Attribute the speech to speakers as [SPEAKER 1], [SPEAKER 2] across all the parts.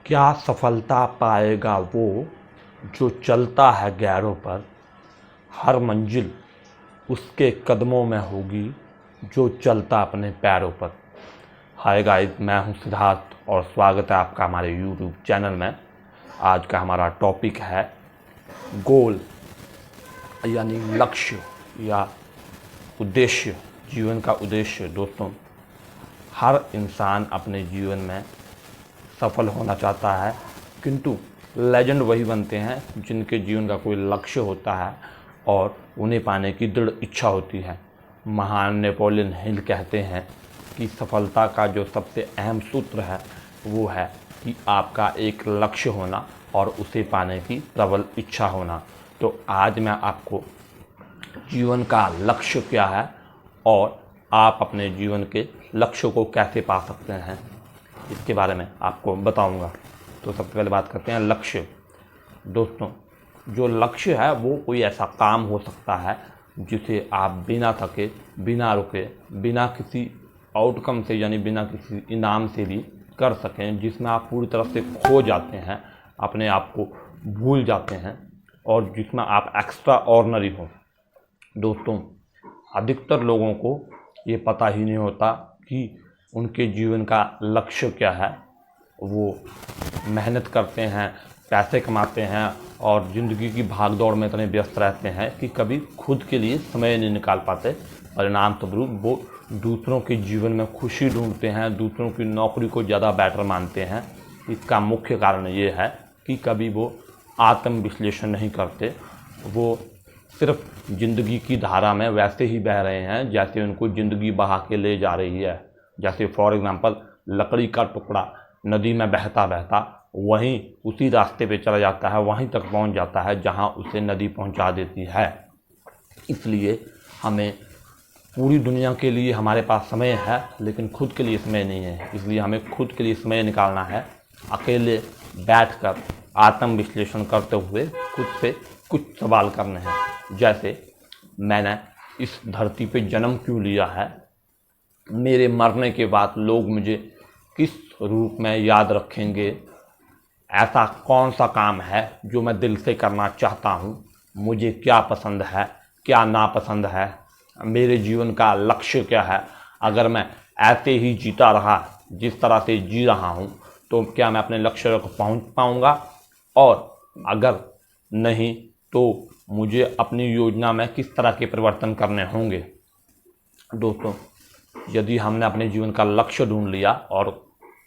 [SPEAKER 1] क्या सफलता पाएगा वो जो चलता है गैरों पर। हर मंजिल उसके कदमों में होगी जो चलता अपने पैरों पर। हाय गाइस, मैं हूं सिद्धार्थ और स्वागत है आपका हमारे यूट्यूब चैनल में। आज का हमारा टॉपिक है गोल यानी लक्ष्य या उद्देश्य, जीवन का उद्देश्य। दोस्तों, हर इंसान अपने जीवन में सफल होना चाहता है, किंतु लेजेंड वही बनते हैं जिनके जीवन का कोई लक्ष्य होता है और उन्हें पाने की दृढ़ इच्छा होती है। महान नेपोलियन हिल कहते हैं कि सफलता का जो सबसे अहम सूत्र है वो है कि आपका एक लक्ष्य होना और उसे पाने की प्रबल इच्छा होना। तो आज मैं आपको जीवन का लक्ष्य क्या है और आप अपने जीवन के लक्ष्य को कैसे पा सकते हैं, इसके बारे में आपको बताऊंगा। तो सबसे पहले बात करते हैं लक्ष्य। दोस्तों, जो लक्ष्य है वो कोई ऐसा काम हो सकता है जिसे आप बिना थके, बिना रुके, बिना किसी आउटकम से यानी बिना किसी इनाम से भी कर सकें, जिसमें आप पूरी तरह से खो जाते हैं, अपने आप को भूल जाते हैं और जिसमें आप एक्स्ट्रा ऑर्डिनरी हो। दोस्तों, अधिकतर लोगों को ये पता ही नहीं होता कि उनके जीवन का लक्ष्य क्या है। वो मेहनत करते हैं, पैसे कमाते हैं और ज़िंदगी की भागदौड़ में इतने व्यस्त रहते हैं कि कभी खुद के लिए समय नहीं निकाल पाते। परिणाम स्वरूप वो दूसरों के जीवन में खुशी ढूंढते हैं, दूसरों की नौकरी को ज़्यादा बेटर मानते हैं। इसका मुख्य कारण ये है कि कभी वो आत्म विश्लेषण नहीं करते। वो सिर्फ ज़िंदगी की धारा में वैसे ही बह रहे हैं जैसे उनको ज़िंदगी बहा के ले जा रही है। जैसे फॉर एग्ज़ाम्पल, लकड़ी का टुकड़ा नदी में बहता बहता वहीं उसी रास्ते पे चला जाता है, वहीं तक पहुंच जाता है जहां उसे नदी पहुंचा देती है। इसलिए हमें पूरी दुनिया के लिए हमारे पास समय है, लेकिन खुद के लिए समय नहीं है। इसलिए हमें खुद के लिए समय निकालना है, अकेले बैठकर आत्म विश्लेषण करते हुए खुद से कुछ सवाल करने हैं। जैसे, मैंने इस धरती पे जन्म क्यों लिया है? मेरे मरने के बाद लोग मुझे किस रूप में याद रखेंगे? ऐसा कौन सा काम है जो मैं दिल से करना चाहता हूँ? मुझे क्या पसंद है, क्या नापसंद है? मेरे जीवन का लक्ष्य क्या है? अगर मैं ऐसे ही जीता रहा जिस तरह से जी रहा हूँ तो क्या मैं अपने लक्ष्य तक पहुँच पाऊँगा? और अगर नहीं तो मुझे अपनी योजना में किस तरह के परिवर्तन करने होंगे? दोस्तों, यदि हमने अपने जीवन का लक्ष्य ढूंढ लिया और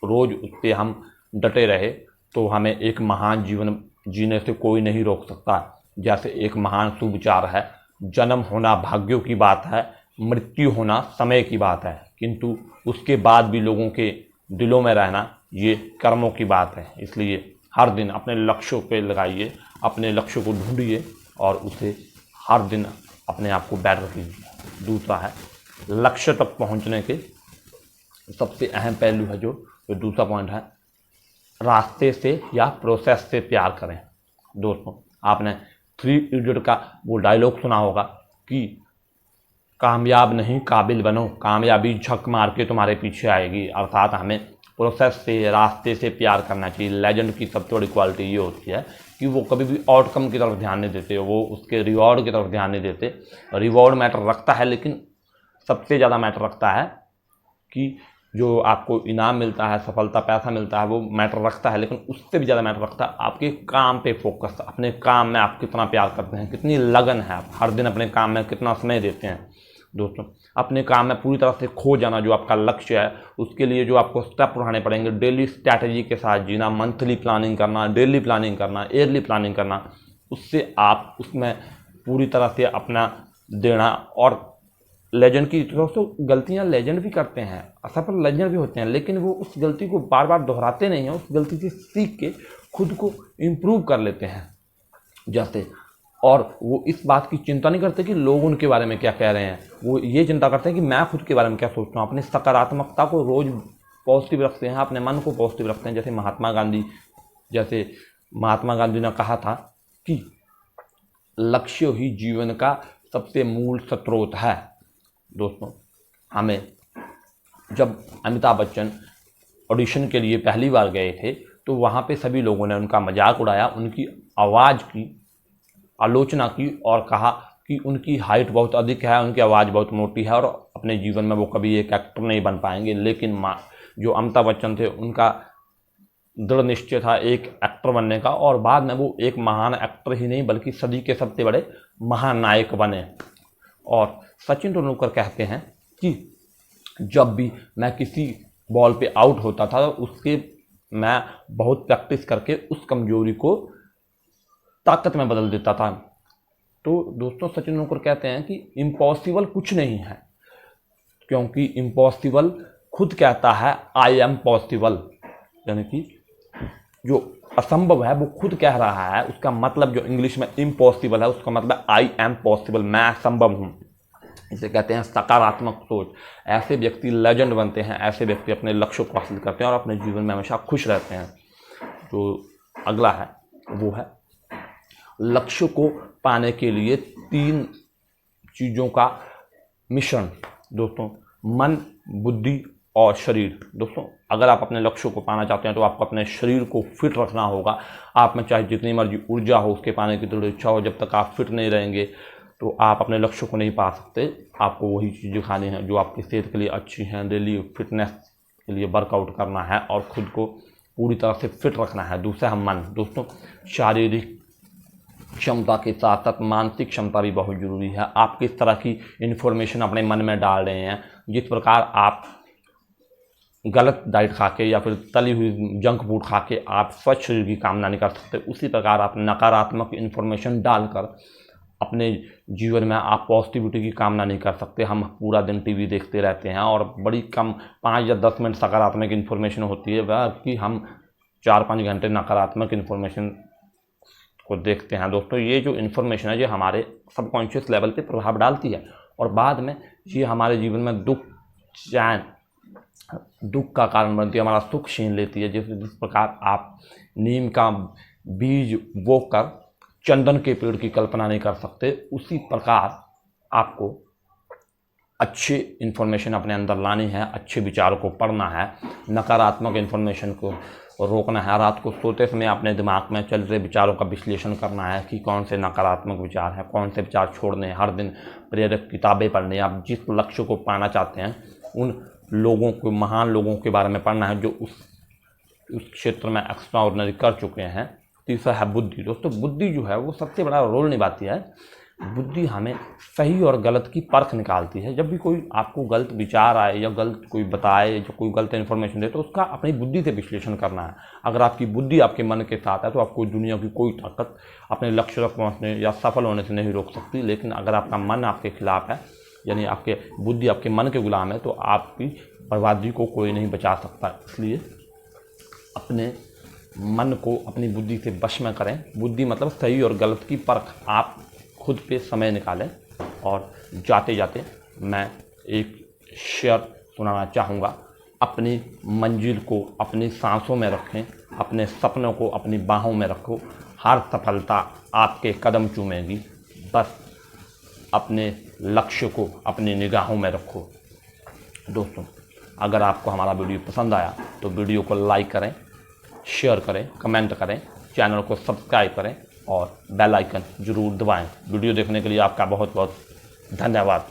[SPEAKER 1] रोज़ उस पर हम डटे रहे तो हमें एक महान जीवन जीने से कोई नहीं रोक सकता। जैसे एक महान सुविचार है, जन्म होना भाग्यों की बात है, मृत्यु होना समय की बात है, किंतु उसके बाद भी लोगों के दिलों में रहना ये कर्मों की बात है। इसलिए हर दिन अपने लक्ष्यों पे लगाइए, अपने लक्ष्य को ढूंढिए और उसे हर दिन अपने आप को बेटर कीजिए। दूसरा है, लक्ष्य तक पहुंचने के सबसे अहम पहलू है जो दूसरा पॉइंट है, रास्ते से या प्रोसेस से प्यार करें। दोस्तों, आपने 3 इडियट का वो डायलॉग सुना होगा कि कामयाब नहीं काबिल बनो, कामयाबी झक मार के तुम्हारे पीछे आएगी। अर्थात हमें प्रोसेस से, रास्ते से प्यार करना चाहिए। लेजेंड की सबसे बड़ी क्वालिटी ये होती है कि वो कभी भी आउटकम की तरफ ध्यान नहीं देते, वो उसके रिवॉर्ड की तरफ ध्यान नहीं देते। रिवॉर्ड मैटर रखता है, लेकिन सबसे ज़्यादा मैटर रखता है कि जो आपको इनाम मिलता है, सफलता, पैसा मिलता है, वो मैटर रखता है, लेकिन उससे भी ज़्यादा मैटर रखता है आपके काम पे फोकस। अपने काम में आप कितना प्यार करते हैं, कितनी लगन है, आप हर दिन अपने काम में कितना समय देते हैं। दोस्तों, अपने काम में पूरी तरह से खो जाना जो आपका लक्ष्य है, उसके लिए जो आपको स्टेप उठाने पड़ेंगे, डेली स्ट्रैटेजी के साथ जीना, मंथली प्लानिंग करना, डेली प्लानिंग करना, ईयरली प्लानिंग करना, उससे आप उसमें पूरी तरह से अपना देना। और लेजेंड की दोस्तों, गलतियां लेजेंड भी करते हैं, असफल लेजेंड भी होते हैं, लेकिन वो उस गलती को बार बार दोहराते नहीं हैं, उस गलती से सीख के खुद को इम्प्रूव कर लेते हैं। जैसे, और वो इस बात की चिंता नहीं करते कि लोग उनके बारे में क्या कह रहे हैं, वो ये चिंता करते हैं कि मैं खुद के बारे में क्या सोचता हूँ। अपनी सकारात्मकता को रोज़ पॉजिटिव रखते हैं, अपने मन को पॉजिटिव रखते हैं। जैसे महात्मा गांधी ने कहा था कि लक्ष्य ही जीवन का सबसे मूल स्रोत है। दोस्तों, हमें जब अमिताभ बच्चन ऑडिशन के लिए पहली बार गए थे तो वहाँ पे सभी लोगों ने उनका मजाक उड़ाया, उनकी आवाज़ की आलोचना की और कहा कि उनकी हाइट बहुत अधिक है, उनकी आवाज़ बहुत मोटी है और अपने जीवन में वो कभी एक एक्टर नहीं बन पाएंगे। लेकिन जो अमिताभ बच्चन थे, उनका दृढ़ निश्चय था एक एक्टर बनने का, और बाद में वो एक महान एक्टर ही नहीं बल्कि सदी के सबसे बड़े महानायक बने। और सचिन तेंदुलकर कहते हैं कि जब भी मैं किसी बॉल पे आउट होता था उसके मैं बहुत प्रैक्टिस करके उस कमजोरी को ताकत में बदल देता था। तो दोस्तों सचिन तेंदुलकर कहते हैं कि इम्पॉसिबल कुछ नहीं है, क्योंकि इम्पॉसिबल खुद कहता है आई एम पॉसिबल, यानी कि जो असंभव है वो खुद कह रहा है। उसका मतलब जो इंग्लिश में इम्पॉसिबल है उसका मतलब आई एम पॉसिबल, मैं संभव हूँ। इसे कहते हैं सकारात्मक सोच। ऐसे व्यक्ति लेजेंड बनते हैं, ऐसे व्यक्ति अपने लक्ष्य को हासिल करते हैं और अपने जीवन में हमेशा खुश रहते हैं। जो अगला है वो है लक्ष्य को पाने के लिए 3 चीज़ों का मिश्रण। दोस्तों मन, बुद्धि और शरीर। दोस्तों अगर आप अपने लक्ष्य को पाना चाहते हैं तो आपको अपने शरीर को फिट रखना होगा। आप में चाहे जितनी मर्जी ऊर्जा हो, उसके पाने की दृढ़ इच्छा हो, जब तक आप फिट नहीं रहेंगे तो आप अपने लक्ष्य को नहीं पा सकते। आपको वही चीज़ें खानी हैं जो आपकी सेहत के लिए अच्छी हैं। डेली फिटनेस के लिए वर्कआउट करना है और खुद को पूरी तरह से फिट रखना है। दूसरा है मन। दोस्तों शारीरिक क्षमता के साथ साथ मानसिक क्षमता भी बहुत ज़रूरी है। आप किस तरह की इन्फॉर्मेशन अपने मन में डाल रहे हैं। जिस प्रकार आप गलत डाइट खा के या फिर तली हुई जंक फूड खा के आप स्वस्थ शरीर की कामना नहीं कर सकते, उसी प्रकार आप नकारात्मक इन्फॉर्मेशन डालकर अपने जीवन में आप पॉजिटिविटी की कामना नहीं कर सकते। हम पूरा दिन टीवी देखते रहते हैं और बड़ी कम 5 या 10 मिनट सकारात्मक इन्फॉर्मेशन होती है, वह कि हम 4-5 घंटे नकारात्मक इन्फॉर्मेशन को देखते हैं। दोस्तों ये जो इन्फॉर्मेशन है ये हमारे सबकॉन्शियस लेवल पे प्रभाव डालती है और बाद में ये हमारे जीवन में दुख का कारण बनती है, हमारा सुख छीन लेती है। जिस प्रकार आप नीम का बीज बोकर चंदन के पेड़ की कल्पना नहीं कर सकते, उसी प्रकार आपको अच्छी इन्फॉर्मेशन अपने अंदर लानी है, अच्छे विचारों को पढ़ना है, नकारात्मक इन्फॉर्मेशन को रोकना है। रात को सोते समय अपने दिमाग में चल रहे विचारों का विश्लेषण करना है कि कौन से नकारात्मक विचार हैं, कौन से विचार छोड़ने हैं। हर दिन प्रेरक किताबें पढ़नी है। आप जिस लक्ष्य को पाना चाहते हैं उन लोगों को, महान लोगों के बारे में पढ़ना है जो उस क्षेत्र में एक्स्ट्रा ऑर्डिनरी कर चुके हैं। तीसरा है बुद्धि। दोस्तों बुद्धि जो है वो सबसे बड़ा रोल निभाती है। बुद्धि हमें सही और गलत की परख निकालती है। जब भी कोई आपको गलत विचार आए या गलत कोई बताए या कोई गलत इन्फॉर्मेशन दे तो उसका अपनी बुद्धि से विश्लेषण करना है। अगर आपकी बुद्धि आपके मन के साथ है तो आपको दुनिया की कोई ताकत अपने लक्ष्य तक पहुँचने या सफल होने से नहीं रोक सकती। लेकिन अगर आपका मन आपके खिलाफ है, यानी आपके बुद्धि आपके मन के गुलाम है, तो आपकी बर्बादी को कोई नहीं बचा सकता। इसलिए अपने मन को अपनी बुद्धि से वश में करें। बुद्धि मतलब सही और गलत की परख। आप खुद पे समय निकालें। और जाते जाते मैं एक शेर सुनाना चाहूँगा। अपनी मंजिल को अपनी सांसों में रखें, अपने सपनों को अपनी बाहों में रखो। हर सफलता आपके कदम चूमेगी, बस अपने लक्ष्य को अपनी निगाहों में रखो। दोस्तों अगर आपको हमारा वीडियो पसंद आया तो वीडियो को लाइक करें, शेयर करें, कमेंट करें, चैनल को सब्सक्राइब करें और बेल आइकन जरूर दबाएं। वीडियो देखने के लिए आपका बहुत बहुत धन्यवाद।